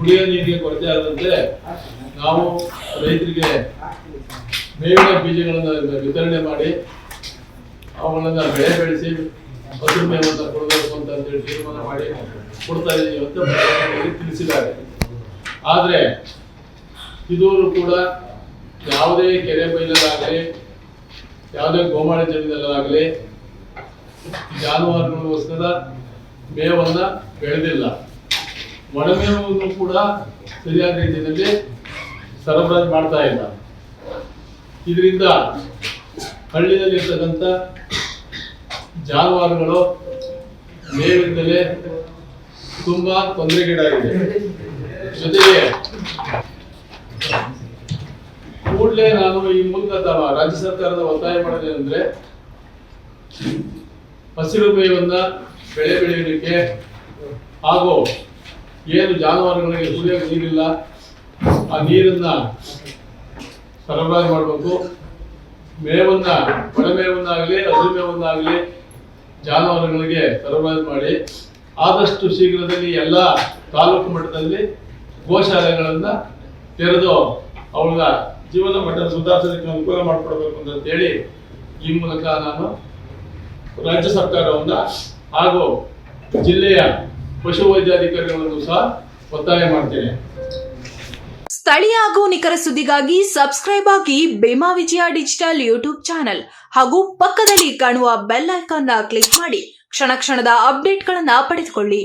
ಕುಡಿಯೋ ನೀರಿಗೆ ಕೊರತೆ ಆದಂತೆ ನಾವು ರೈತರಿಗೆ ಮೇವಿನ ಬೀಜಗಳನ್ನು ವಿತರಣೆ ಮಾಡಿ ಅವುಗಳನ್ನ ಬೆಳೆ ಬೆಳೆಸಿ ಹಸಿರು ಮೇವಂತ ಕೊಡಬೇಕು ಅಂತ ಹೇಳಿ ತೀರ್ಮಾನ ಮಾಡಿ ಕೊಡ್ತಾ ಇದ್ದೀವಿ ಅಂತ ತಿಳಿಸಿದ್ದಾರೆ. ಆದರೆ ಇದುವರೆಗೂ ಕೂಡ ಯಾವುದೇ ಕೆರೆ ಬೈಲಲ್ಲಾಗಲಿ ಯಾವುದೇ ಗೋಮಾಳ ಜಮೀನಲ್ಲಾಗಲಿ ಜಾನುವಾರುಗಳಿಗೋಸ್ಕರ ಮೇವನ್ನ ಬೆಳೆದಿಲ್ಲ. ಒಣಮೇವನ್ನು ಕೂಡ ಸರಿಯಾದ ರೀತಿಯಲ್ಲಿ ಸರಬರಾಜು ಮಾಡ್ತಾ ಇಲ್ಲ. ಇದರಿಂದ ಹಳ್ಳಿಯಲ್ಲಿರ್ತಕ್ಕಂಥ ಜಾನುವಾರುಗಳು ಮೇವಿಂದಲೇ ತುಂಬಾ ತೊಂದರೆಗೀಡಾಗಿದೆ. ಜೊತೆಗೆ ಕೂಡಲೇ ನಾನು ಈ ಮೂಲಕ ರಾಜ್ಯ ಸರ್ಕಾರದ ಒತ್ತಾಯ ಮಾಡೋದೇನೆಂದ್ರೆ ಹಸಿರು ಮೇವನ್ನ ಬೆಳೆ ಬೆಳೆಯಲಿಕ್ಕೆ ಹಾಗೂ ಏನು ಜಾನುವಾರುಗಳಿಗೆ ಕುಡಿಯೋಕೆ ನೀರಿಲ್ಲ ಆ ನೀರನ್ನ ಸರಬರಾಜು ಮಾಡಬೇಕು. ಮೇವನ್ನ ಒಣಮೇವನ್ನಾಗಲಿ ಹಸಿರು ಮೇವನ್ನಾಗಲಿ ಜಾನುವಾರುಗಳಿಗೆ ಸರಬರಾಜು ಮಾಡಿ ಆದಷ್ಟು ಶೀಘ್ರದಲ್ಲಿ ಎಲ್ಲ ತಾಲೂಕು ಮಟ್ಟದಲ್ಲಿ ಗೋಶಾಲೆಗಳನ್ನ ತೆರೆದು ಅವಳ ಜೀವನ ಮಟ್ಟ ಸುಧಾರಿಸೋದಕ್ಕೆ ಅನುಕೂಲ ಮಾಡಿಕೊಡ್ಬೇಕು ಅಂತ ಹೇಳಿ ಈ ಮೂಲಕ ನಾನು ರಾಜ್ಯ ಸರ್ಕಾರವನ್ನ ಹಾಗೂ ಜಿಲ್ಲೆಯ ಪಶುವೈದ್ಯಾಧಿಕಾರಿಗಳನ್ನು ಸಹ ಒತ್ತಾಯ ಮಾಡ್ತೇನೆ. ಸ್ಥಳೀಯ ಹಾಗೂ ನಿಖರ ಸುದ್ದಿಗಾಗಿ ಸಬ್ಸ್ಕ್ರೈಬ್ ಆಗಿ ಬೇಮಾ ವಿಜಯ ಡಿಜಿಟಲ್ ಯೂಟ್ಯೂಬ್ ಚಾನೆಲ್ ಹಾಗೂ ಪಕ್ಕದಲ್ಲಿ ಕಾಣುವ ಬೆಲ್ ಐಕಾನ್ ಕ್ಲಿಕ್ ಮಾಡಿ ಕ್ಷಣ ಕ್ಷಣದ ಅಪ್ಡೇಟ್ಗಳನ್ನು ಪಡೆದುಕೊಳ್ಳಿ.